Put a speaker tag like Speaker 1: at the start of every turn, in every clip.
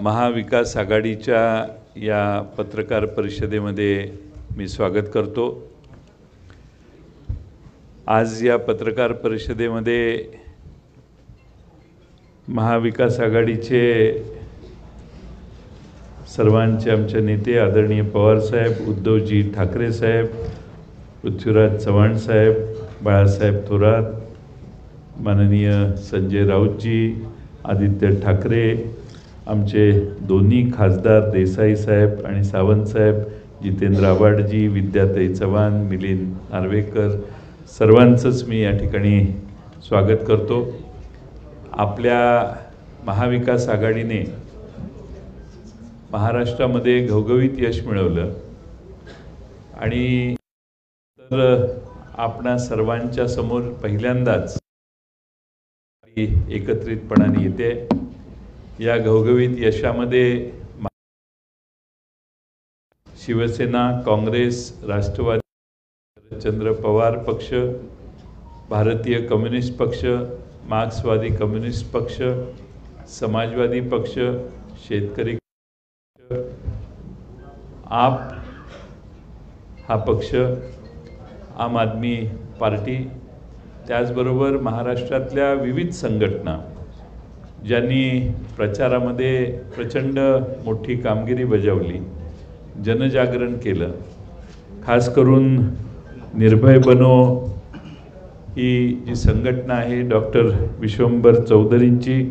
Speaker 1: महाविकास आघाडीच्या या पत्रकार परिषदेमध्ये मी स्वागत करतो। आज या पत्रकार परिषदेमध्ये महाविकास आघाडीचे सर्वांचे आमचे नेते आदरणीय पवार साहेब, उद्धवजी ठाकरे साहेब, पृथ्वीराज चव्हाण साहेब, बाळासाहेब थोरात, माननीय संजय राऊतजी, आदित्य ठाकरे, आमचे दोन्ही खासदार देसाई साहेब आणि सावंत साहेब, जितेंद्र आव्हाडजी, विद्याताई चव्हाण, मिलिंद नार्वेकर, सर्वांचंच मी या ठिकाणी स्वागत करतो। आपल्या महाविकास आघाडीने महाराष्ट्रामध्ये घवघवीत यश मिळवलं आणि तर आपणा सर्वांच्या समोर पहिल्यांदाच एकत्रितपणाने येते। या घवघवीत यशामध्ये शिवसेना, काँग्रेस, राष्ट्रवादी, शरदचंद्र पवार पक्ष, भारतीय कम्युनिस्ट पक्ष, मार्क्सवादी कम्युनिस्ट पक्ष, समाजवादी पक्ष, शेतकरी पक्ष, आप हा पक्ष, आम आदमी पार्टी, त्याचबरोबर महाराष्ट्रातल्या विविध संघटना ज्यांनी प्रचारामध्ये प्रचंड मोठी कामगिरी बजावली, जनजागरण केलं। खास करून निर्भय बनो ही जी संघटना आहे, डॉक्टर विश्वंभर चौधरींची,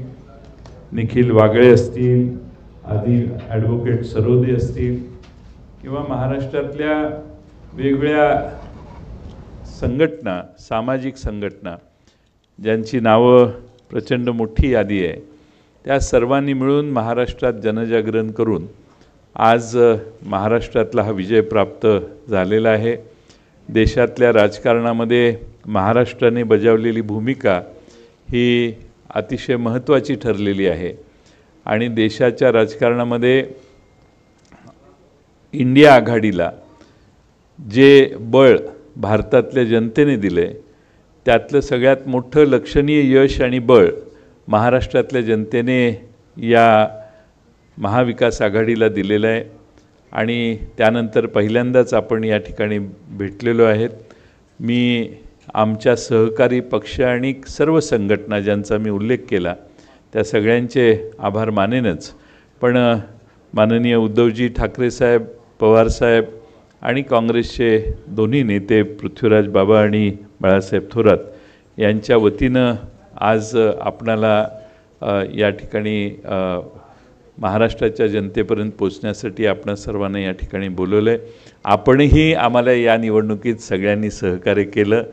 Speaker 1: निखिल वागळे असतील, आदी ॲडव्होकेट सरोदे असतील किंवा महाराष्ट्रातल्या वेगवेगळ्या संघटना, सामाजिक संघटना ज्यांची नावं प्रचंड मोठी यादी आहे, त्या सर्वांनी मिळून महाराष्ट्रात जनजागरण करून आज महाराष्ट्रातला हा विजय प्राप्त झालेला आहे। देशातल्या राजकारणामध्ये महाराष्ट्राने बजावलेली भूमिका ही अतिशय महत्त्वाची ठरलेली आहे आणि देशाच्या राजकारणामध्ये इंडिया आघाडीला जे बळ भारतातल्या जनतेने दिले, त्यातलं सगळ्यात मोठं लक्षणीय यश आणि बळ महाराष्ट्रातल्या जनतेने या महाविकास आघाडीला दिलेलं आहे आणि त्यानंतर पहिल्यांदाच आपण या ठिकाणी भेटलेलो आहेत। मी आमच्या सहकारी पक्ष आणि सर्व संघटना ज्यांचा मी उल्लेख केला त्या सगळ्यांचे आभार मानेनच, पण माननीय उद्धवजी ठाकरे साहेब, पवार साहेब आणि काँग्रेसचे दोन्ही नेते पृथ्वीराज बाबा आणि बाळासाहेब थोरात यांच्या वतीनं आज आपणाला या ठिकाणी महाराष्ट्राच्या जनतेपर्यंत पोचण्यासाठी आपण सर्वांना या ठिकाणी बोलवलं आहे। आपणही आम्हाला या निवडणुकीत सगळ्यांनी सहकार्य केलं।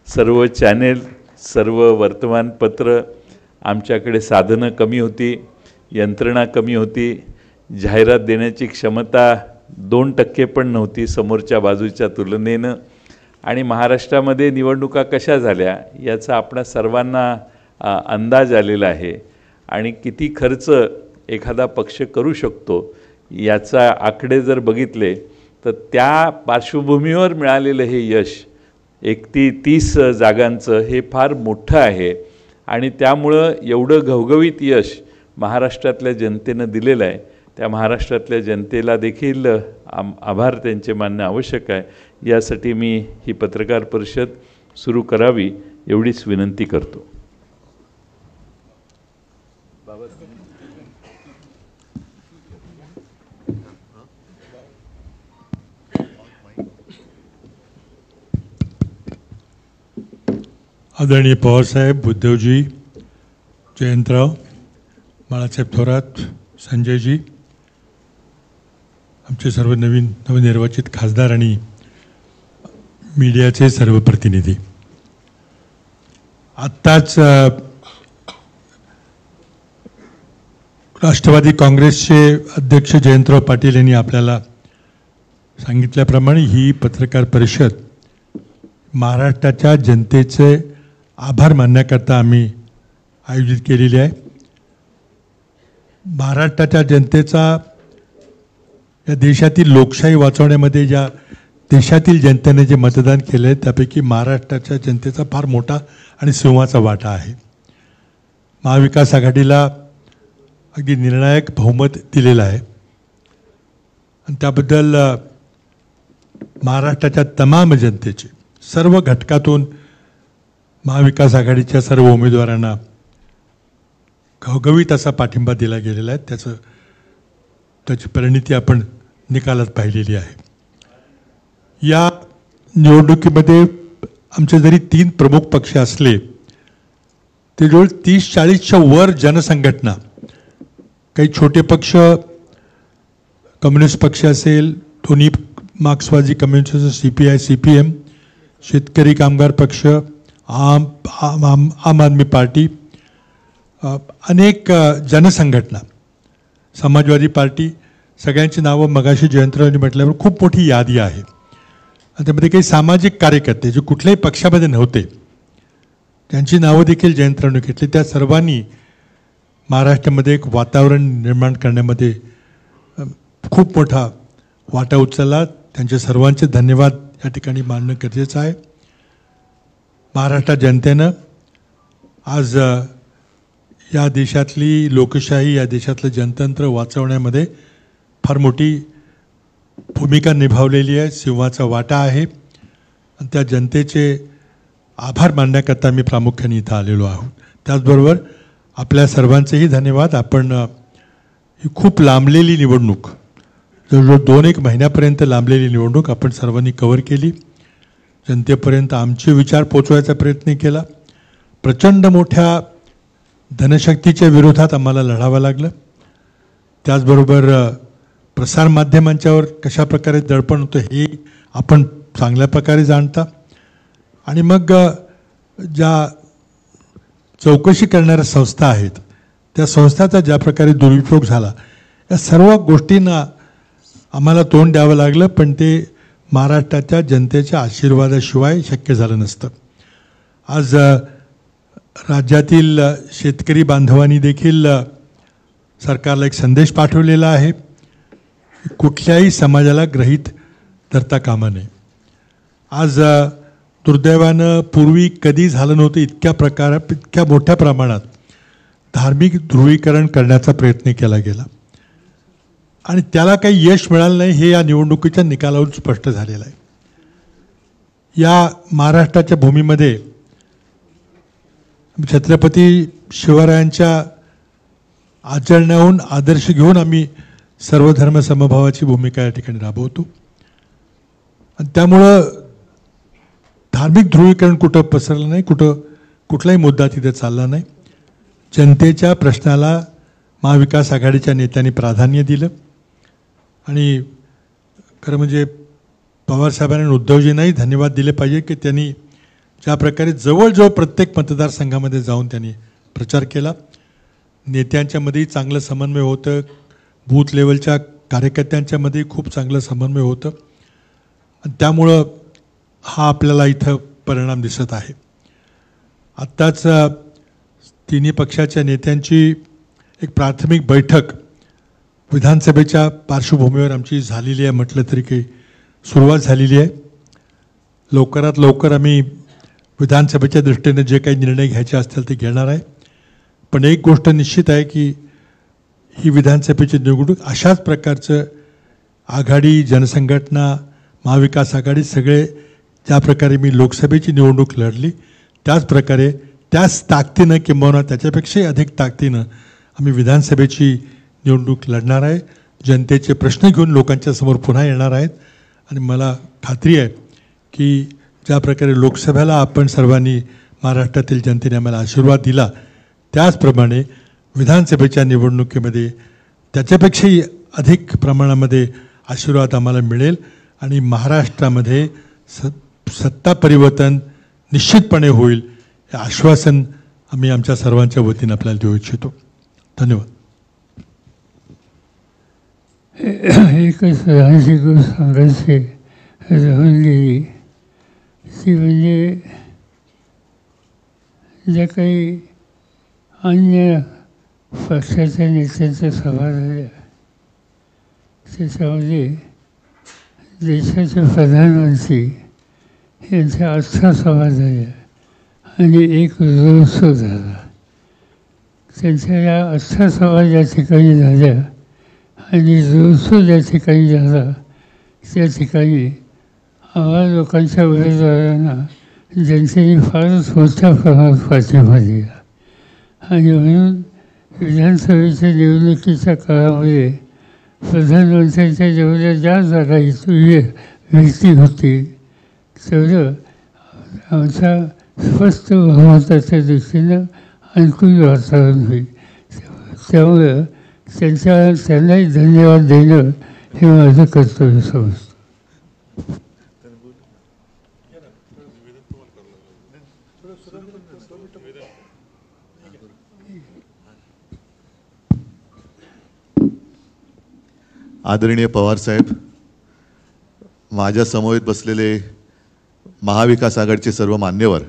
Speaker 1: सर्व चॅनेल, सर्व वर्तमानपत्र, आमच्याकडे साधनं कमी होती, यंत्रणा कमी होती, जाहिरात देण्याची क्षमता 2% पण नव्हती समोरच्या बाजूच्या तुलनेनं, आणि महाराष्ट्रामध्ये निवडणुका कशा झाल्या याचा आपणा सर्वांना अंदाज आलेला आहे आणि किती खर्च एखादा पक्ष करू शकतो याचा आकडे जर बघितले तर त्या पार्श्वभूमीवर मिळालेलं हे यश 31 जागांचं हे फार मोठं आहे आणि त्यामुळं एवढं घवघवीत यश महाराष्ट्रातल्या जनतेनं दिलेलं आहे। त्या महाराष्ट्रातल्या जनतेला देखील आभार त्यांचे मानणे आवश्यक आहे। यासाठी मी ही पत्रकार परिषद सुरू करावी एवढीच विनंती करतो।
Speaker 2: आदरणीय पवारसाहेब, उद्धवजी, जयंतराव, बाळासाहेब थोरात, संजयजी, आमचे सर्व नवनिर्वाचित खासदार आणि मीडियाचे सर्व प्रतिनिधी, आत्ताच राष्ट्रवादी काँग्रेसचे अध्यक्ष जयंतराव पाटील यांनी आपल्याला सांगितल्याप्रमाणे ही पत्रकार परिषद महाराष्ट्राच्या जनतेचे आभार मानण्याकरता आम्ही आयोजित केलेली आहे। महाराष्ट्राच्या जनतेचा या देशातील लोकशाही वाचवण्यामध्ये ज्या देशातील जनतेने जे मतदान केले आहे त्यापैकी महाराष्ट्राच्या जनतेचा फार मोठा आणि सिंहाचा वाटा आहे। महाविकास आघाडीला अगदी निर्णायक बहुमत दिलेलं आहे आणि त्याबद्दल महाराष्ट्राच्या तमाम जनतेचे सर्व घटकातून महाविकास आघाडीच्या सर्व उमेदवारांना घवघवीत असा पाठिंबा दिला गेलेला आहे. त्याची परिणिती आपण निकालात पाहिलेली आहे. या निवडणुकीमध्ये आमचे जरी 3 प्रमुख पक्ष असले ते जवळ 30-40च्या वर जनसंघटना, काही छोटे पक्ष, कम्युनिस्ट पक्ष असेल, दोन्ही मार्क्सवादी कम्युनिस्ट, CPI CPM, शेतकरी कामगार पक्ष, आम आदमी पार्टी, अनेक जनसंघटना, समाजवादी पार्टी, सगळ्यांची नावं मगाशी जयंतरावांनी म्हटल्यावर खूप मोठी यादी आहे. आणि त्यामध्ये काही सामाजिक कार्यकर्ते जे कुठल्याही पक्षामध्ये नव्हते त्यांची नावं देखील जयंतरावांनी घेतली. त्या सर्वांनी महाराष्ट्रामध्ये एक वातावरण निर्माण करण्यामध्ये खूप मोठा वाटा उचलला. त्यांचे सर्वांचे धन्यवाद या ठिकाणी मानणं गरजेचं आहे. महाराष्ट्र जनतेनं आज या देशातली लोकशाही, या देशातलं जनतंत्र वाचवण्यामध्ये फार मोठी भूमिका निभावलेली आहे. सिंहाचा वाटा आहे आणि त्या जनतेचे आभार मानण्याकरता मी प्रामुख्याने इथं आलेलो आहोत. त्याचबरोबर आपल्या सर्वांचेही धन्यवाद. आपण ही खूप लांबलेली निवडणूक, जवळजवळ 2-1 महिन्यापर्यंत लांबलेली निवडणूक आपण सर्वांनी कव्हर केली. जनतेपर्यंत आमचे विचार पोचवायचा प्रयत्न केला. प्रचंड मोठ्या धनशक्तीच्या विरोधात आम्हाला लढावं लागलं. त्याचबरोबर प्रसारमाध्यमांच्यावर कशा प्रकारे दडपण होतं हे आपण चांगल्या प्रकारे जाणता. आणि मग ज्या चौकशी करणाऱ्या संस्था आहेत त्या संस्थाचा ज्या प्रकारे दुरुपयोग झाला, या सर्व गोष्टींना आम्हाला तोंड द्यावं लागलं. पण ते महाराष्ट्राच्या जनतेच्या आशीर्वादाशिवाय शक्य झालं नसतं. आज राज्यातील शेतकरी बांधवांनी देखील सरकारला एक संदेश पाठवलेला आहे. कुठल्याही समाजाला गृहीत धरता कामा नये. आज दुर्दैवानं पूर्वी कधी झालं नव्हतं इतक्या मोठ्या प्रमाणात धार्मिक ध्रुवीकरण करण्याचा प्रयत्न केला गेला आणि त्याला काही यश मिळालं नाही हे या निवडणुकीच्या निकालावरून स्पष्ट झालेलं आहे. या महाराष्ट्राच्या भूमीमध्ये छत्रपती शिवरायांच्या आचरणाहून आदर्श घेऊन आम्ही सर्वधर्म समभावाची भूमिका या ठिकाणी राबवतो आणि त्यामुळं धार्मिक ध्रुवीकरण कुठं पसरलं नाही, कुठलाही मुद्दा तिथे चालला नाही. जनतेच्या प्रश्नाला महाविकास आघाडीच्या नेत्यांनी प्राधान्य दिलं आणि खरं म्हणजे पवारसाहेबांनी आणि उद्धवजींनाही धन्यवाद दिले पाहिजे की त्यांनी ज्या प्रकारे जवळजवळ प्रत्येक मतदारसंघामध्ये जाऊन त्यांनी प्रचार केला. नेत्यांच्यामध्येही चांगलं समन्वय होतं, बूथ लेवलच्या कार्यकर्त्यांच्यामध्येही खूप चांगलं समन्वय होतं आणि त्यामुळं हा आपल्याला इथं परिणाम दिसत आहे. आत्ताच तिन्ही पक्षाच्या नेत्यांची एक प्राथमिक बैठक विधानसभेच्या पार्श्वभूमीवर आमची झालेली आहे म्हटलं तरी काही सुरुवात झालेली आहे. लवकरात लवकर आम्ही विधानसभेच्या दृष्टीने जे काही निर्णय घ्यायचे असतील ते घेणार आहे. पण एक गोष्ट निश्चित आहे की ही विधानसभेची निवडणूक अशाच प्रकारचं आघाडी, जनसंघटना, महाविकास आघाडी सगळे ज्या प्रकारे मी लोकसभेची निवडणूक लढली त्याच प्रकारे त्याच ताकदीनं किंबहुना त्याच्यापेक्षाही अधिक ताकदीनं आम्ही विधानसभेची निवडणूक लढणार आहे. जनतेचे प्रश्न घेऊन लोकांच्या समोर पुन्हा येणार आहेत आणि मला खात्री आहे की ज्या प्रकारे लोकसभेला आपण सर्वांनी महाराष्ट्रातील जनतेने आम्हाला आशीर्वाद दिला त्याचप्रमाणे विधानसभेच्या निवडणुकीमध्ये त्याच्यापेक्षाही अधिक प्रमाणामध्ये आशीर्वाद आम्हाला मिळेल आणि महाराष्ट्रामध्ये सत्ता परिवर्तन निश्चितपणे होईल हे आश्वासन आम्ही आमच्या सर्वांच्या वतीनं आपल्याला देऊ इच्छितो. धन्यवाद.
Speaker 3: एकच लहानशी गोष्ट सांगायची राहून गेली ती म्हणजे ज्या काही अन्य पक्षाच्या नेत्यांच्या सभा झाल्या त्याच्यामध्ये देशाचे प्रधानमंत्री यांच्या 8 सभा झाल्या आणि एक रोड शो झाला. त्यांच्या या अर्थसभा ज्या ठिकाणी झाल्या आणि रोडशो ज्या ठिकाणी झाला त्या ठिकाणी आम्हा लोकांच्या उमेदवारांना जनतेने फारच मोठ्या प्रमाणात पाठिंबा दिला आणि म्हणून विधानसभेच्या निवडणुकीच्या काळामध्ये प्रधानमंत्र्यांच्या जेवढ्या ज्या जागा व्यक्ती होती तेवढं आमच्या स्पष्ट बहुमताच्या दृष्टीनं अनुकूल वातावरण होईल. त्यामुळं त्यांनाही धन्यवाद देणं हे माझं कर्तव्य समजतं.
Speaker 4: आदरणीय पवारसाहेब, माझ्या समवेत बसलेले महाविकास आघाडीचे सर्व मान्यवर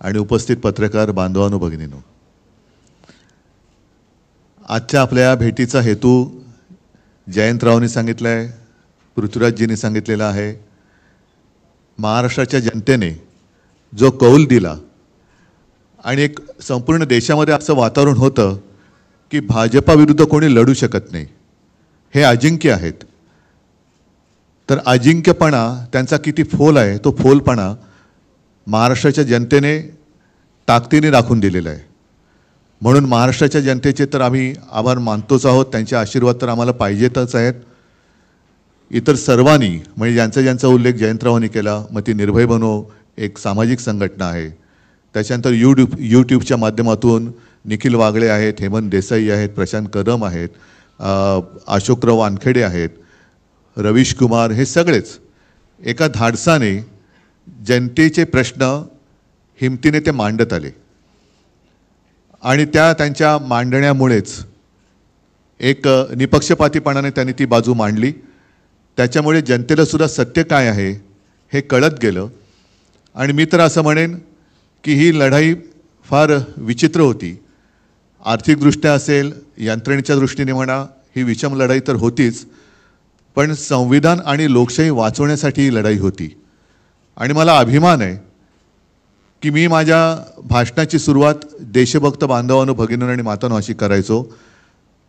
Speaker 4: आणि उपस्थित पत्रकार बांधवांनो भगिनींनो, आजच्या आपल्या भेटीचा हेतू जयंतरावांनी सांगितला आहे, पृथ्वीराजजींनी सांगितलेला आहे. महाराष्ट्राच्या जनतेने जो कौल दिला आणि एक संपूर्ण देशामध्ये असं वातावरण होतं की भाजपाविरुद्ध कोणी लढू शकत नाही, हे अजिंक्य आहेत. तर अजिंक्यपणा त्यांचा किती फोल आहे, तो फोलपणा महाराष्ट्राच्या जनतेने ताकदीने दाखवून दिलेला आहे. म्हणून महाराष्ट्राच्या जनतेचे तर आम्ही आभार मानतोच आहोत, त्यांचे आशीर्वाद तर आम्हाला पाहिजेतच आहेत. इतर सर्वांनी म्हणजे ज्यांचा उल्लेख जयंतरावांनी केला, मग ती निर्भय बनो एक सामाजिक संघटना आहे, त्याच्यानंतर यूट्यूबच्या माध्यमातून निखिल वागळे आहेत, हेमंत देसाई आहेत, प्रशांत कदम आहेत, अशोकराव वानखेडे आहेत, रवीश कुमार, हे सगळेच एका धाडसाने जनतेचे प्रश्न हिमतीने ते मांडत आले आणि त्यांच्या मांडण्यामुळेच एक निपक्षपातीपणाने त्यांनी ती बाजू मांडली. त्याच्यामुळे जनतेला सुद्धा सत्य काय आहे हे कळत गेलं. आणि मी तर असं म्हणेन की ही लढाई फार विचित्र होती. आर्थिकदृष्ट्या असेल, यंत्रणेच्या दृष्टीने म्हणा, ही विषम लढाई तर होतीच, पण संविधान आणि लोकशाही वाचवण्यासाठी ही लढाई होती. आणि मला अभिमान आहे की मी माझ्या भाषणाची सुरुवात देशभक्त बांधवांनो भगिनींनो आणि मातांनो अशी करायचो.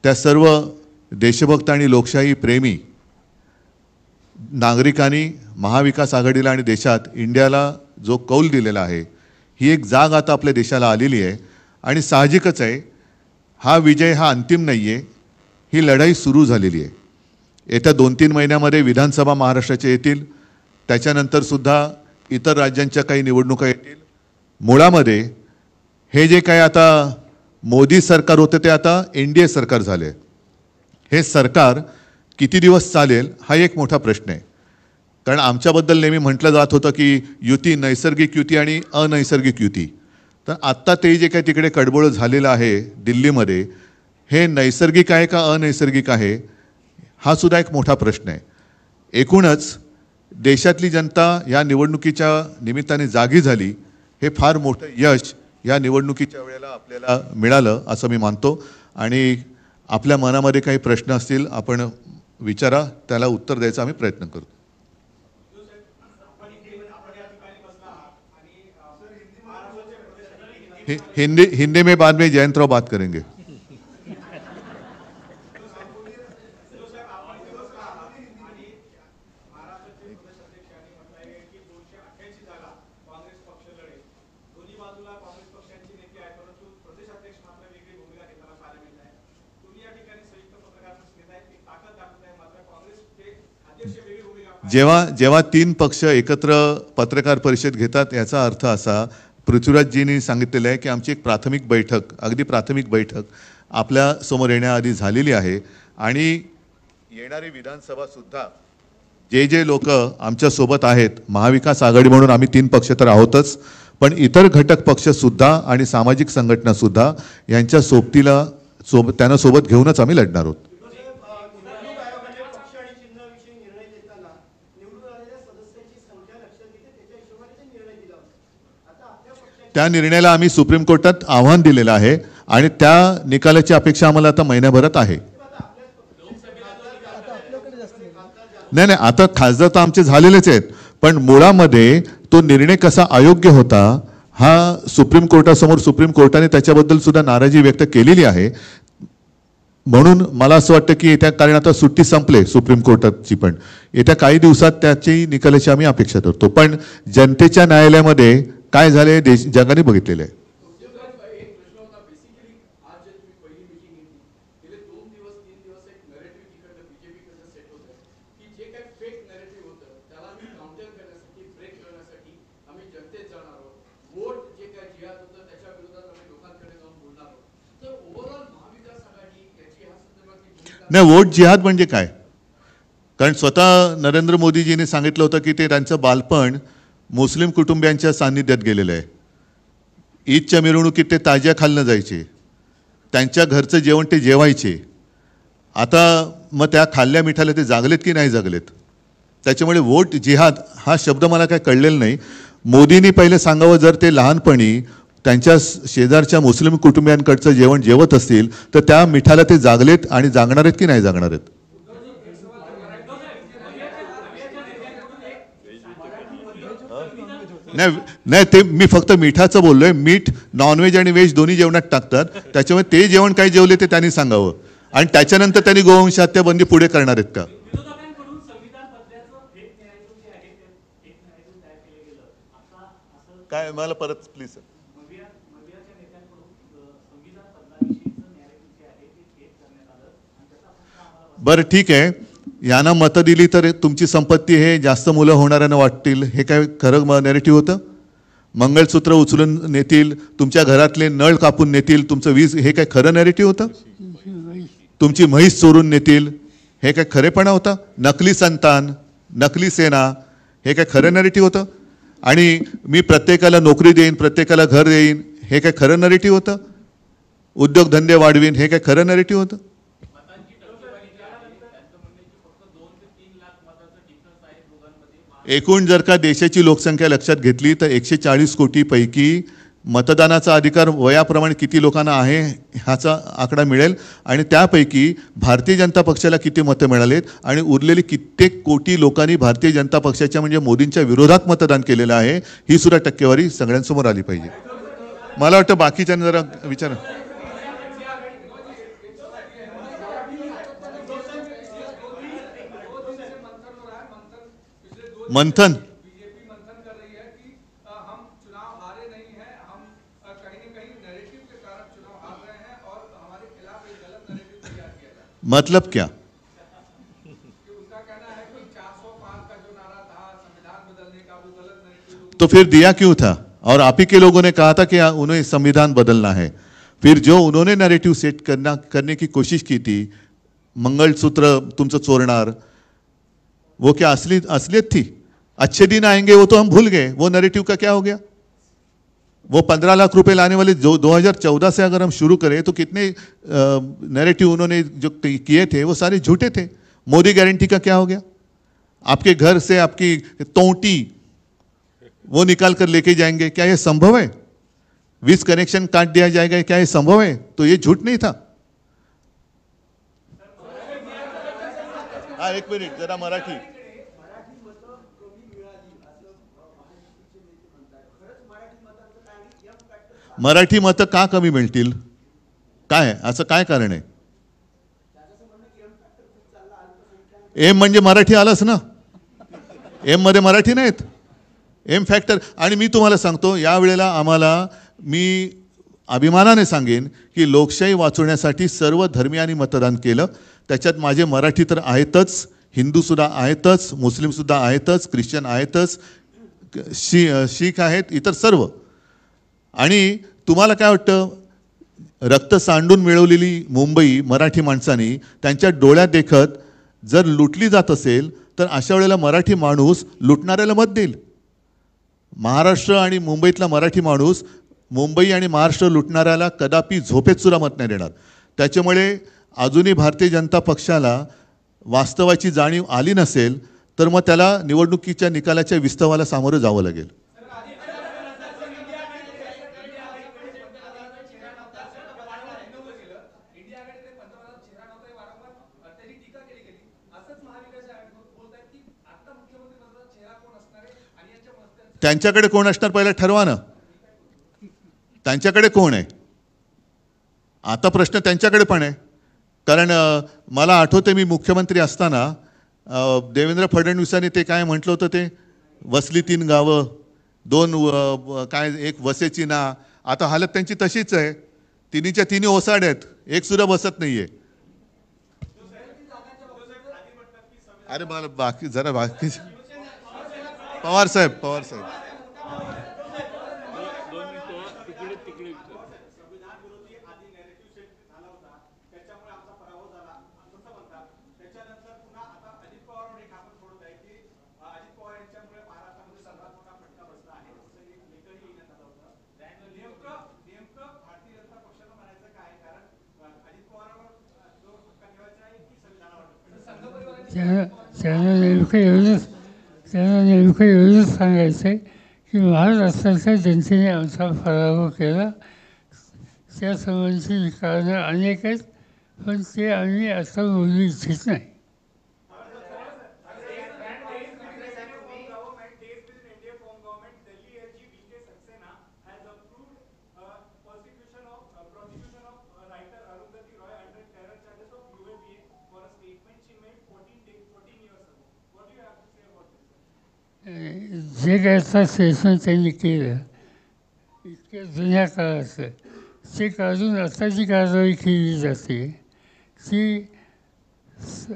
Speaker 4: त्या सर्व देशभक्त आणि लोकशाही प्रेमी नागरिकांनी महाविकास आघाडीला आणि देशात इंडियाला जो कौल दिलेला आहे, ही एक जाग आता आपल्या देशाला आलेली आहे. आणि साहजिकच आहे, हा विजय हा अंतिम नाही आहे, ही लढाई सुरू झालेली आहे. येत्या 2-3 महिन्यामध्ये विधानसभा महाराष्ट्राच्या येतील, त्याच्यानंतरसुद्धा इतर राज्यांच्या काही निवडणुका येतील. मुळामध्ये हे जे काही आता मोदी सरकार होतं ते आता NDA सरकार झाले. हे सरकार किती दिवस चालेल हा एक मोठा प्रश्न आहे. कारण आमच्याबद्दल नेहमी म्हटलं जात होतं की युती, नैसर्गिक युती आणि अनैसर्गिक युती. तर आत्ता ते जे काही तिकडे कडबोळ झालेलं आहे दिल्लीमध्ये, हे नैसर्गिक आहे का अनैसर्गिक आहे हा सुद्धा एक मोठा प्रश्न आहे. एकूणच देशातली जनता या निवडणुकीच्या निमित्ताने जागी झाली, हे फार मोठं यश या निवडणुकीच्या वेळेला आपल्याला मिळालं असं मी मानतो. आणि आपल्या मनामध्ये काही प्रश्न असतील आपण विचारा, त्याला उत्तर द्यायचा आम्ही प्रयत्न करतो. हिंदी में बाद में जयंतराव बात करेंगे. जेव्हा 3 पक्ष एकत्र पत्रकार परिषद घेतात, याचा अर्थ असा, पृथ्वीराजजींनी सांगितलेलं आहे की आमची एक प्राथमिक बैठक, अगदी प्राथमिक बैठक आपल्या समोर येण्याआधी झालेली आहे. आणि येणारी विधानसभा सुद्धा जे लोक आमच्या सोबत आहेत, महाविकास आघाडी म्हणून आम्ही 3 पक्ष तर आहोतच, पण इतर घटक पक्ष सुद्धा आणि सामाजिक संघटना सुद्धा यांच्या त्यांना सोबत घेऊनच आम्ही लढणार आहोत. त्या निर्णयाला आम्ही सुप्रीम कोर्टात आव्हान दिलेलं आहे आणि त्या निकालाची अपेक्षा आम्हाला आता महिन्याभरात आहे. नाही, आता खासदार तर आमचे झालेलेच आहेत, पण मुळामध्ये तो निर्णय कसा अयोग्य होता हा सुप्रीम कोर्टासमोर सुप्रीम कोर्टाने त्याच्याबद्दल सुद्धा नाराजी व्यक्त केलेली आहे. म्हणून मला असं वाटतं की येत्या, कारण आता सुट्टी संपले सुप्रीम कोर्टाची, पण येत्या काही दिवसात त्याची निकालाची आम्ही अपेक्षा करतो. पण जनतेच्या न्यायालयामध्ये काय झाले जगाने बघितलेलं आहे. नाही, वोट जिहाद म्हणजे काय? कारण स्वतः नरेंद्र मोदीजींनी सांगितलं होतं की ते त्यांचं बालपण मुस्लिम कुटुंबियांच्या सान्निध्यात गेलेलं आहे. ईदच्या मिरवणुकीत ते ताज्या खालनं जायचे, त्यांच्या घरचं जेवण ते जेवायचे. आता मग त्या खाल्ल्या मिठाला ते जागलेत की नाही जागलेत? त्याच्यामुळे वोट जिहाद हा शब्द मला काय कळलेला नाही. मोदींनी पहिले सांगावं, जर ते लहानपणी त्यांच्या शेजारच्या मुस्लिम कुटुंबियांकडचं जेवण जेवत असतील तर त्या मिठाला ते जागलेत आणि जागणार आहेत की नाही जागणार आहेत? नाही, ते मी फक्त मिठाचं बोललोय. मीठ नॉनव्हेज आणि व्हेज दोन्ही जेवणात टाकतात, त्याच्यामुळे ते जेवण काय जेवले ते त्यांनी सांगावं. आणि त्याच्यानंतर त्यांनी गोवंश हत्या बंदी पुढे करणार आहेत का? काय, मला परत प्लीज. बरं ठीक आहे, यांना मतं दिली तर तुमची संपत्ती हे जास्त मुलं होणाऱ्यांना वाटतील, हे काय खरं नॅरेटिव्ह होतं? मंगळसूत्र उचलून नेतील, तुमच्या घरातले नळ कापून नेतील, तुमचं वीज, हे काय खरं नॅरेटिव्ह होतं? तुमची म्हैस चोरून नेतील, हे काय खरेपणा होता? नकली संतान, नकली सेना, हे काय खरं नॅरेटिव्ह होतं? आणि मी प्रत्येकाला नोकरी देईन, प्रत्येकाला घर देईन, हे काय खरं नॅरेटिव्ह होतं? उद्योगधंदे वाढवीन, हे काय खरं नॅरेटिव्ह होतं? एकूण जर का देशाची लोकसंख्या लक्षात घेतली तर 140 कोटीपैकी मतदानाचा अधिकार वयाप्रमाणे किती लोकांना आहे ह्याचा आकडा मिळेल. आणि त्यापैकी भारतीय जनता पक्षाला किती मतं मिळालेत आणि उरलेली कित्येक कोटी लोकांनी भारतीय जनता पक्षाच्या म्हणजे मोदींच्या विरोधात मतदान केलेलं आहे, ही सुद्धा टक्केवारी सगळ्यांसमोर आली पाहिजे. मला वाटतं बाकीच्यांनी जरा विचार. मंथन मतलब क्या? तो फिर दिया क्यों था? और आप ही के लोगों ने कहा था कि उन्हें संविधान बदलना है. फिर जो उन्होंने नैरेटिव सेट करने की कोशिश की थी, मंगलसूत्र तुमचं चोरणार, वो क्या असलियत थी? अच्छे दिन आएंगे वो तो हम भूल गए, वो नैरेटिव का क्या हो गया? वो 15 लाख रुपए लाने वाले जो 2014 से अगर हम शुरू करें तो कितने नैरेटिव उन्होंने जो किए थे वो सारे झूठे थे. मोदी गारंटी का क्या हो गया? आपके घर से आपकी तोंटी वो निकाल कर लेके जाएंगे, क्या ये संभव है? 20 कनेक्शन काट दिया जाएगा, क्या ये संभव है? तो ये झूठ नहीं था. हाँ, एक मिनिट जरा मराठी. मराठी मतं का कमी मिळतील? काय असं काय कारण आहे? एम म्हणजे मराठी आलंच ना, एम मध्ये मराठी नाहीत, एम फॅक्टर. आणि मी तुम्हाला सांगतो, यावेळेला आम्हाला, मी अभिमानाने सांगेन की लोकशाही वाचवण्यासाठी सर्व धर्मियांनी मतदान केलं. त्याच्यात माझे मराठी तर आहेतच, हिंदूसुद्धा आहेतच, मुस्लिमसुद्धा आहेतच, ख्रिश्चन आहेतच, शीख आहेत, इतर सर्व. आणि तुम्हाला काय वाटतं, रक्त सांडून मिळवलेली मुंबई मराठी माणसांनी त्यांच्या डोळ्यात देखत जर लुटली जात असेल तर अशा वेळेला मराठी माणूस लुटणाऱ्याला मत देईल. महाराष्ट्र आणि मुंबईतला मराठी माणूस मुंबई आणि महाराष्ट्र लुटणाऱ्याला कदापि झोपेत सुद्धा मत नाही देणार. त्याच्यामुळे अजूनही भारतीय जनता पक्षाला वास्तवाची जाणीव आली नसेल तर मग त्याला निवडणुकीच्या निकालाच्या विस्तवाला सामोरं जावं लागेल. त्यांच्याकडे कोण असणार पहिला ठरवा ना. त्यांच्याकडे कोण आहे? आता प्रश्न त्यांच्याकडे पण आहे. कारण मला आठवते मी मुख्यमंत्री असताना देवेंद्र फडणवीसांनी ते काय म्हटलं होतं, ते वसली 3 गावं, 2 काय, एक वसेची ना. आता हालत त्यांची तशीच आहे. तिन्हीच्या तिन्ही ओसाड आहेत, एक सुद्धा बसत नाहीये. अरे मला बाकी जरा बाकी पवार साहेब
Speaker 3: त्यांना नेमकं एवढंच सांगायचं आहे की महाराष्ट्राच्या जनतेने आमचा पराभव केला. त्या संबंधीची कारणं अनेक आहेत, पण ते आम्ही आता बोलू इच्छित नाही. जे काय आता स्टेटमेंट त्यांनी केलं इतक्या जुन्या काळाचं, ते काढून आता जी कारवाई केली जाते ती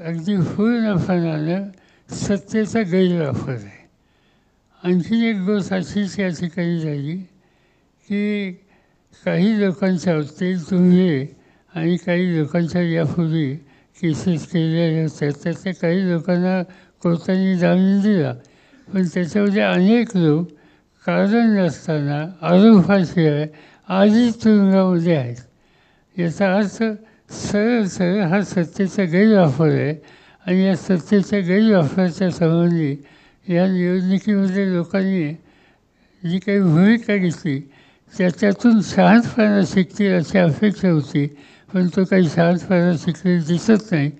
Speaker 3: अगदी पूर्णपणानं सत्तेचा गैरवापर आहे. आणखीन एक गोष्ट अशीच या ठिकाणी झाली की काही लोकांच्या बाबतीत तुम्ही आणि काही लोकांच्या यापूर्वी केसेस केलेल्या होत्या, त्यातल्या काही लोकांना कोर्टाने जामीन दिला, पण त्याच्यामध्ये अनेक लोक कारण नसताना आरोपाशिवाय आधीच तुरुंगामध्ये आहेत. याचा अर्थ सरळ हा सत्तेचा गैरवापर आहे. आणि या सत्तेच्या गैरवापराच्या संबंधी या निवडणुकीमध्ये लोकांनी जी काही भूमिका घेतली त्याच्यातून शहाणपणा शिकतील अशी अपेक्षा होती, पण तो काही शहाणपणा शिकलेला दिसत नाही.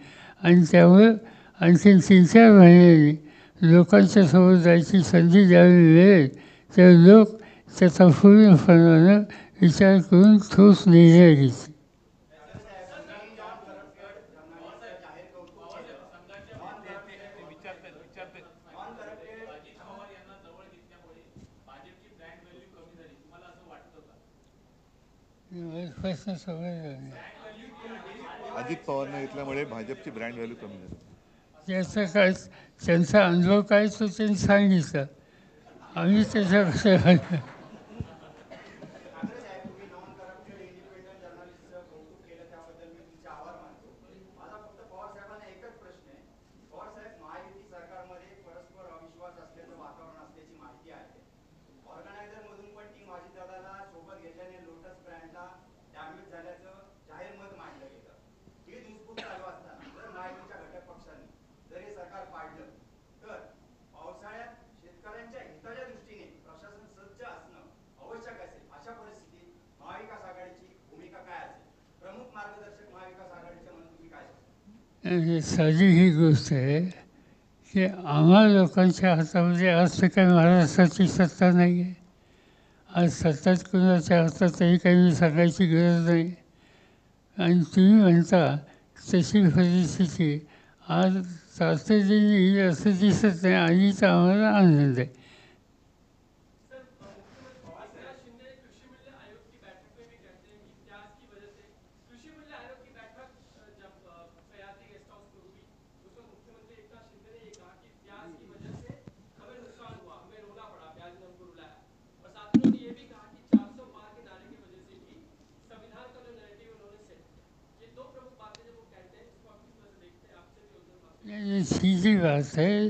Speaker 3: आणि त्यामुळं आणखीन 3-4 महिन्यांनी लोकांच्या समोर जायची संधी ज्यावेळी मिळेल त्यावेळी लोक त्याचा पूर्णपणानं विचार करून ठोस निर्णय घेतील. प्रश्न समजला नाही.
Speaker 4: अजित पवारने घेतल्यामुळे भाजपची ब्रँड व्हॅल्यू कमी झाली.
Speaker 3: त्याचा काय त्यांचा अनुभव काय तो त्यांनी सांगितलं. आम्ही त्याच्यापेक्षा साधी ही गोष्ट आहे की आम्हा लोकांच्या हातामध्ये आज तर काही महाराष्ट्राची सत्ता नाही आहे. आज सत्ताच कुणाच्या हातातही काही सांगायची गरज नाही. आणि तुम्ही म्हणता तशी परिस्थिती आज तातडीने येईल असं दिसत नाही. आणि तर आम्हाला आनंद आहे. सीधी बात है,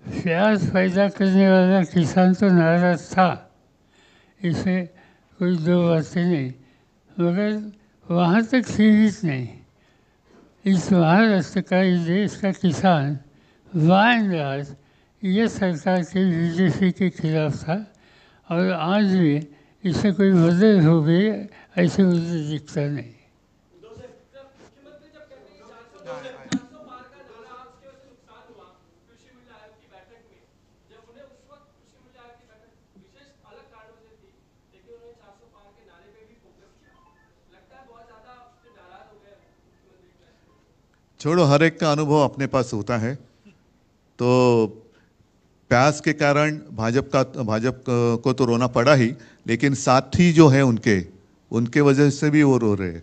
Speaker 3: प्याज पैदा करने वाला किसान तो नाराज था, इसमें कोई दो बातें नहीं, मगर वहाँ तक सीमित नहीं. इस महाराष्ट्र का, इस देश का किसान वाइंड ये सरकार के बीजेपी के खिलाफ था. और आज भी इससे कोई बदल हो गई ऐसे मुझे दिखता नहीं.
Speaker 4: छोड़ो, हर एक का अनुभव अपने पास होता है। तो प्यास के कारण भाजप को तो रोना पड़ा ही, लेकिन साथी जो है उनके वजह से भी वो रो रहे हैं।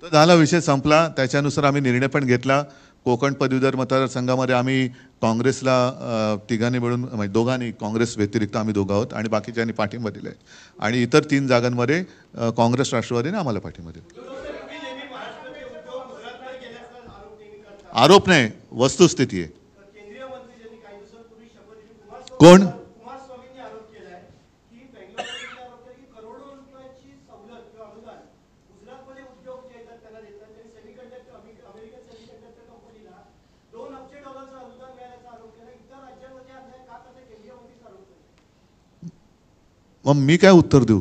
Speaker 4: तो झाला, विषय संपला। त्याच्यानुसार आम्ही निर्णय पण घेतला। कोकण पदवीधर मतदारसंघामध्ये आम्ही काँग्रेसला तिघांनी मिळून, म्हणजे दोघांनी, काँग्रेस व्यतिरिक्त आम्ही दोघं आहोत आणि बाकीच्यांनी पाठिंबा दिलाय। आणि इतर 3 जागांमध्ये काँग्रेस राष्ट्रवादीने आम्हाला पाठिंबा दिला। आरोप नाही, वस्तुस्थिती आहे। कोण? मग मी काय उत्तर देऊ?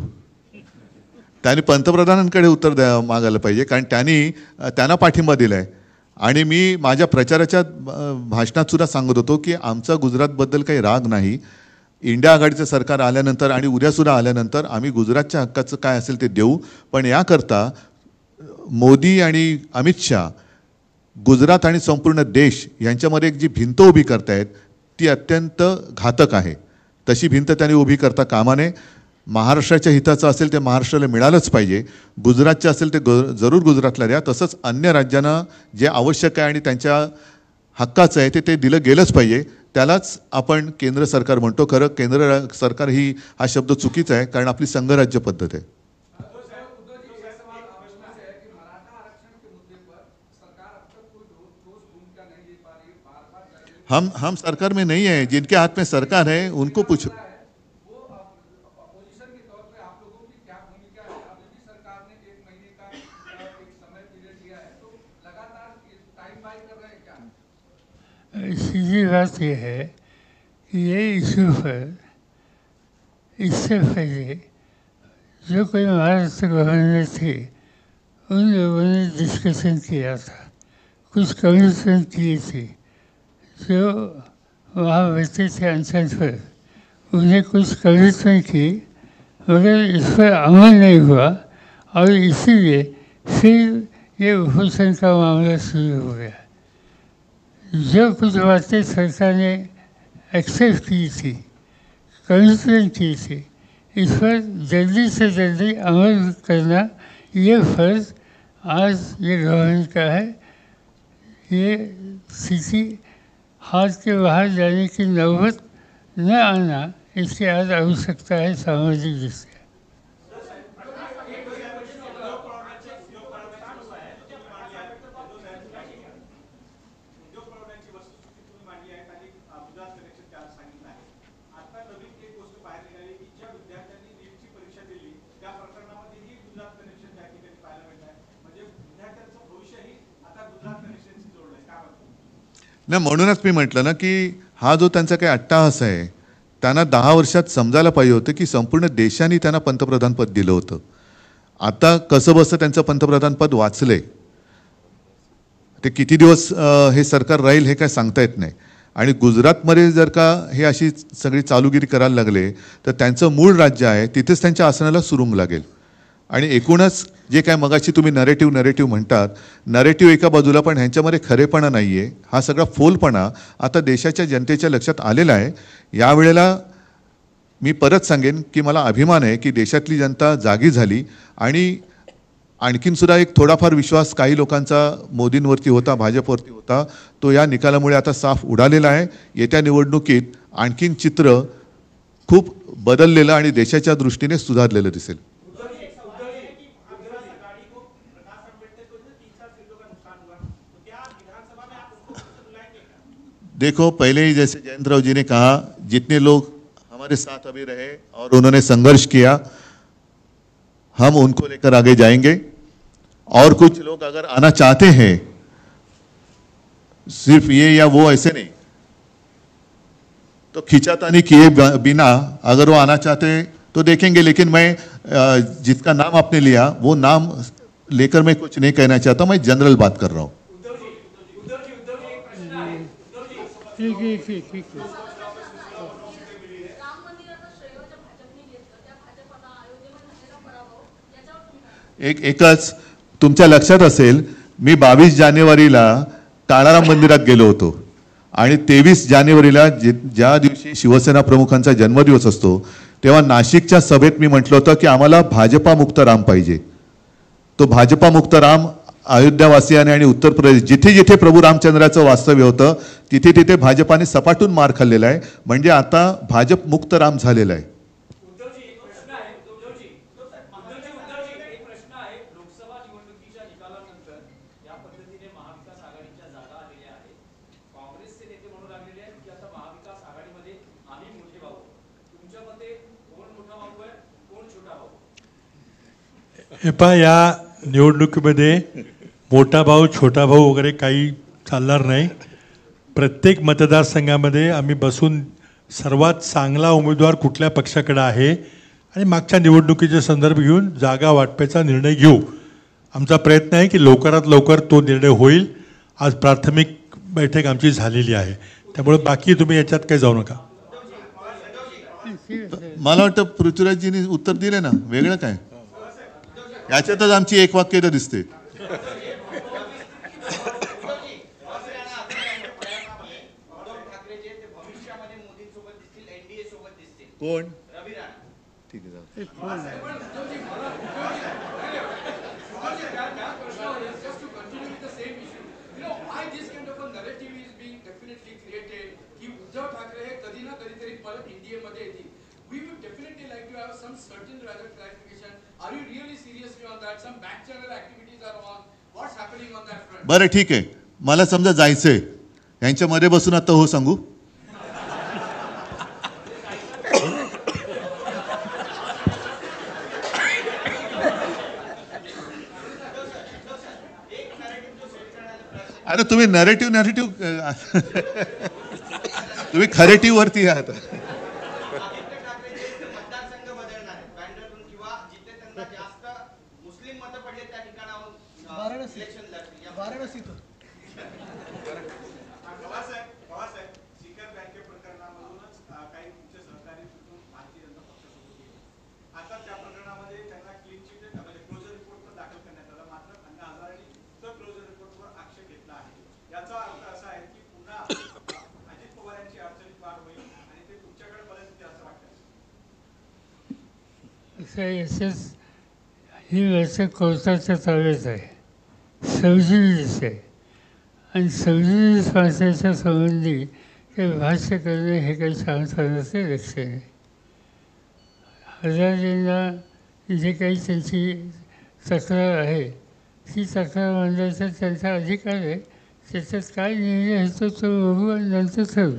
Speaker 4: त्यांनी पंतप्रधानांकडे उत्तर मागायला पाहिजे, कारण त्यांना पाठिंबा दिलाय। आणि मी माझ्या प्रचाराच्या भाषणात सुद्धा सांगत होतो की आमचा गुजरातबद्दल काही राग नाही। इंडिया आघाडीचं सरकार आल्यानंतर आणि उद्या सुद्धा आल्यानंतर आम्ही गुजरातच्या हक्काचं काय असेल ते देऊ, पण याकरता मोदी आणि अमित शाह गुजरात आणि संपूर्ण देश यांच्यामध्ये एक जी भिंत उभी करतायत ती अत्यंत घातक आहे। तशी भिंत त्यांनी उभी करता कामा नये। महाराष्ट्राच्या हिताचं असेल ते महाराष्ट्राला मिळालंच पाहिजे, गुजरातचं असेल ते जरूर गुजरातला द्या, तसंच अन्य राज्यांना जे आवश्यक आहे आणि त्यांच्या हक्काचं आहे ते दिलं गेलंच पाहिजे। त्यालाच आपण केंद्र सरकार म्हणतो। खरं केंद्र सरकार हा शब्द चुकीचा आहे, कारण आपली संघराज्य पद्धत आहे। हम सरकार में नहीं है, जिनके हाथ में सरकार है उनको पूछो।
Speaker 3: सीधी बात यह है कि ये इशू पर इससे पहले जो कोई महाराष्ट्र गवर्नर थे उन लोगों ने डिस्कशन किया था, कुछ कमिटमेंट किए थे। जो वहाँ बैठे थे अनशन पर, उन्हें कुछ कमिटमेंट की, मगर इस पर अमल नहीं हुआ और इसीलिए फिर ये उपोषण का मामला शुरू हो गया। जो कुछ बातें सरकार ने एक्सेप्ट की थी, कमिटमेंट की थी, इस पर जल्दी से जल्दी अमल करना ये फर्ज आज ये गवर्नमेंट का है। ये स्थिति हाथ के बाहर जाने की नौबत न आना, इसकी आज आवश्यकता है सामाजिक दृष्टि।
Speaker 4: नाही, म्हणूनच मी म्हटलं ना की हा जो त्यांचा काही अट्टाहास आहे, त्यांना 10 वर्षात समजायला पाहिजे होतं की संपूर्ण देशाने त्यांना पंतप्रधान पद दिलं होतं। आता कसं बसं त्यांचं पंतप्रधान पद वाचलंय, ते किती दिवस हे सरकार राहील हे काय सांगता येत नाही। आणि गुजरातमध्ये जर का हे अशी सगळी चालूगिरी करायला लागले तर त्यांचं मूळ राज्य आहे तिथेच त्यांच्या आसनाला सुरुंग लागेल। आणि एकूणच जे काय मगाशी तुम्ही नरेटिव्ह म्हणतात, नरेटिव्ह एका बाजूला, पण ह्यांच्यामध्ये खरेपणा नाही आहे। हा सगळा फोलपणा आता देशाच्या जनतेच्या लक्षात आलेला आहे। यावेळेला मी परत सांगेन की मला अभिमान आहे की देशातली जनता जागी झाली आणि आणखीन सुद्धा एक थोडाफार विश्वास काही लोकांचा मोदींवरती होता, भाजपवरती होता, तो या निकालामुळे आता साफ उडालेला आहे। येत्या निवडणुकीत आणखीन चित्र खूप बदललेलं आणि देशाच्या दृष्टीने सुधारलेलं दिसेल। देखो, पहले ही जैसे जयंतराव जी ने कहा, जितने लोग हमारे साथ अभी रहे और उन्होंने संघर्ष किया, हम उनको लेकर आगे जाएंगे। और कुछ लोग अगर आना चाहते हैं, सिर्फ ये या वो ऐसे नहीं, तो खींचातानी किए बिना अगर वो आना चाहते तो देखेंगे। लेकिन मैं जिसका नाम आपने लिया वो नाम लेकर मैं कुछ नहीं कहना चाहता, मैं जनरल बात कर रहा हूँ।
Speaker 3: ठीक है।
Speaker 4: एकच तुमच्या लक्षात असेल, मी 22 जानेवारीला काळाराम मंदिरात गेलो होतो आणि 23 जानेवारीला ज्या दिवशी शिवसेना प्रमुखांचा जन्मदिवस असतो तेव्हा नाशिकच्या सभेत मी म्हटलं होतं की आम्हाला भाजपा मुक्त राम पाहिजे. तो भाजपा मुक्त राम अयोध्यावासियाने आणि उत्तर प्रदेश जिथे जिथे प्रभू रामचंद्राचं वास्तव्य होतं तिथे तिथे भाजपाने सपाटून मार खाल्लेला आहे. म्हणजे आता भाजप मुक्त राम झालेला आहे.
Speaker 2: हे पहा, या निवडणुकीमध्ये मोठा भाऊ छोटा भाऊ वगैरे काही चालणार नाही. प्रत्येक मतदारसंघामध्ये आम्ही बसून सर्वात चांगला उमेदवार कुठल्या पक्षाकडे आहे आणि मागच्या निवडणुकीचे संदर्भ घेऊन जागा वाटपाचा निर्णय घेऊ. आमचा प्रयत्न आहे की लवकरात लवकर तो निर्णय होईल. आज प्राथमिक बैठक आमची झालेली आहे, त्यामुळे बाकी तुम्ही याच्यात काही जाऊ नका.
Speaker 4: मला वाटतं पृथ्वीराजजींनी उत्तर दिले ना, वेगळं काय याच्यातच आमची एक वाक्यता दिसते. कोण ठीक आहे. बरं ठीक आहे, मला समजा जायचंय, यांच्यामध्ये बसून आता हो सांगू. अरे तुम्ही नरेटिव्ह तुम्ही खरेटिव्ह वरती आहात.
Speaker 3: ही वर्ष कोर्टाच्या ताब्यात आहे, 27 आहे आणि 27 माणसाच्या संबंधी ते भाष्य करणे हे काही सांगतानाचे लक्षण आहे. हजारेंना जे काही त्यांची तक्रार आहे ती तक्रार मांडण्याचा त्यांचा अधिकार आहे. त्याच्यात काय निर्णय होतो तो बघू आणि नंतर ठरवू.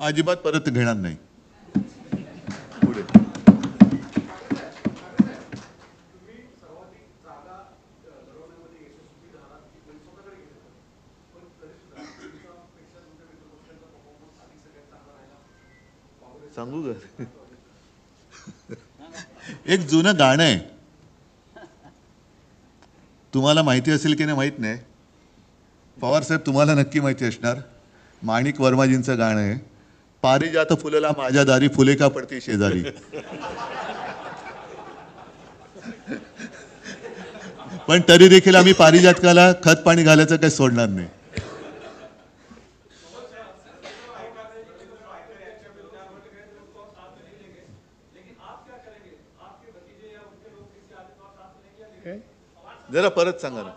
Speaker 4: अजिबात परत घेणार नाही. पुढे सांगू का, एक जुनं गाणं आहे, तुम्हाला माहिती असेल की नाही माहित नाही. पवार साहेब तुम्हाला नक्की माहिती असणार. माणिक वर्माजींचं गाणं आहे, पारिजात फुलला माझ्या दारी, फुले का पडती शेजारी. पण तरी देखील आम्ही पारिजातकाला खत पाणी घालायचं काही सोडणार नाही. जरा परत सांगा ना.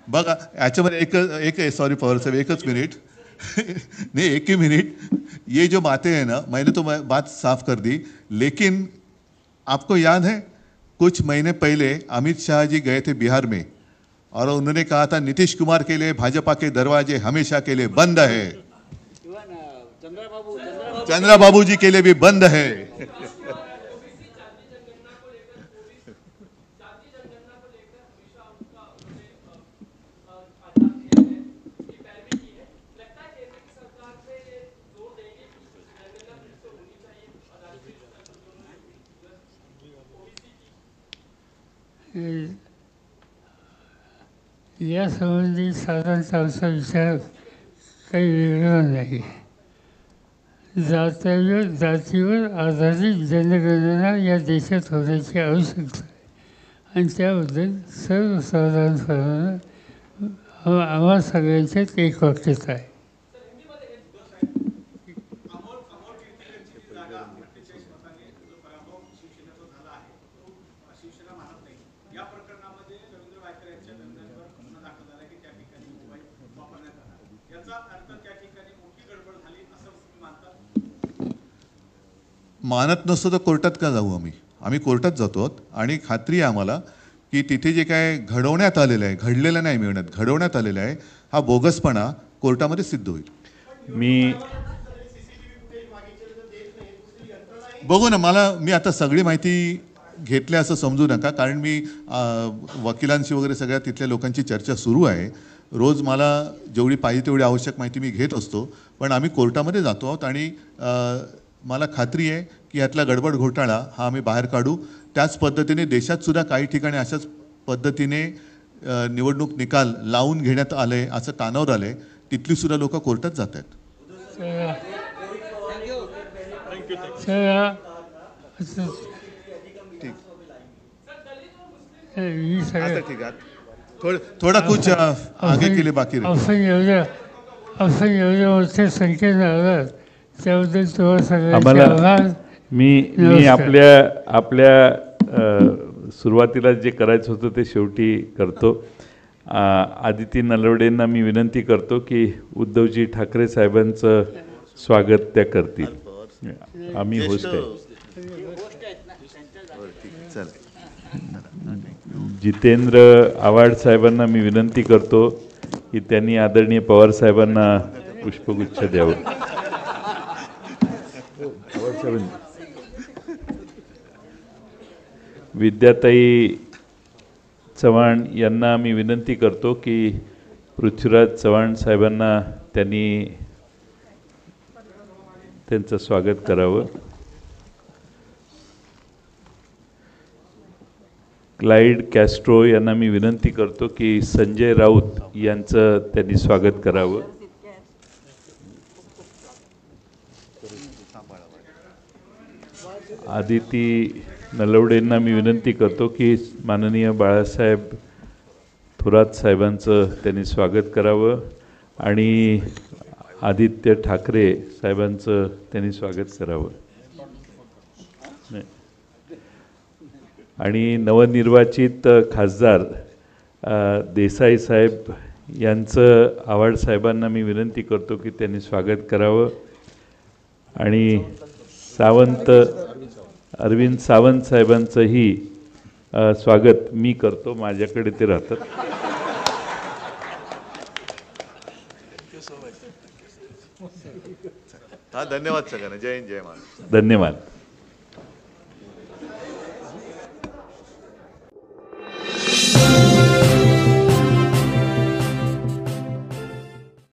Speaker 4: बघा याच्यामध्ये एक सॉरी पवार साहब, एकच मिनट नहीं, एक ही मिनट. ये जो बातें हैं ना, मैंने तो बात साफ कर दी, लेकिन आपको याद है कुछ महीने पहले अमित शाह जी गए थे बिहार में और उन्होंने कहा था नीतीश कुमार के लिए भाजपा के दरवाजे हमेशा के लिए बंद है, चंद्रा बाबू जी के लिए भी बंद है.
Speaker 3: यासंबंधी साधारणतः आमचा विचार काही वेगळा नाही. जातीवर आधारित जनगणना या देशात होण्याची आवश्यकता आहे आणि त्याबद्दल सर्वसाधारणपणे आम्हा सगळ्यांच्यात एकवाक्यता आहे.
Speaker 4: मानत नसतो तर कोर्टात का जाऊ आम्ही कोर्टात जातो आणि खात्री आहे आम्हाला की तिथे जे काय घडवण्यात आलेलं आहे, घडलेलं नाही मिळण्यात, घडवण्यात आलेलं आहे, हा बोगसपणा कोर्टामध्ये सिद्ध होईल.
Speaker 1: मी
Speaker 4: बघू ना, मी आता सगळी माहिती घेतली असं समजू नका, कारण मी वकिलांशी वगैरे सगळ्या तिथल्या लोकांची चर्चा सुरू आहे. रोज मला जेवढी पाहिजे तेवढी आवश्यक माहिती मी घेत असतो, पण आम्ही कोर्टामध्ये जातो आहोत आणि मला खात्री आहे की यातला गडबड घोटाळा हा आम्ही बाहेर काढू. त्याच पद्धतीने देशात सुद्धा काही ठिकाणी अशाच पद्धतीने निवडणूक निकाल लावून घेण्यात आले, असं कानावर आले, तिथली सुद्धा लोक कोर्टात जात आहेत. थोडा कुछ आगे के लिए बाकी
Speaker 3: आपण एवढ्या मोठ्या संख्येने आलात त्याबद्दल
Speaker 1: आम्हाला मी आपल्या सुरुवातीला जे करायचं होतं ते शेवटी करतो. आदिती नलवडेंना मी विनंती करतो की उद्धवजी ठाकरे साहेबांचं स्वागत त्या करतील. आम्ही होस्ट आहे. जितेंद्र आव्हाड साहेबांना मी विनंती करतो की त्यांनी आदरणीय पवार साहेबांना पुष्पगुच्छ द्यावं. विद्याताई चव्हाण यांना मी विनंती करतो की पृथ्वीराज चव्हाण साहेबांना त्यांचं स्वागत करावं. क्लाइड कॅस्ट्रो यांना मी विनंती करतो की संजय राऊत यांचं त्यांनी स्वागत करावं. आदिती नलवडेंना मी विनंती करतो की माननीय बाळासाहेब थोरात साहेबांचं त्यांनी स्वागत करावं आणि आदित्य ठाकरे साहेबांचं त्यांनी स्वागत करावं. आणि नवनिर्वाचित खासदार देसाई साहेब यांचं आव्हाड साहेबांना मी विनंती करतो की त्यांनी स्वागत करावं आणि अरविंद सावंत साहेबांचंही स्वागत मी करतो. माझ्याकडे ते राहतात.
Speaker 4: धन्यवाद सगळ्यांना. जय हिंद, जय महाराष्ट्र.
Speaker 1: धन्यवाद.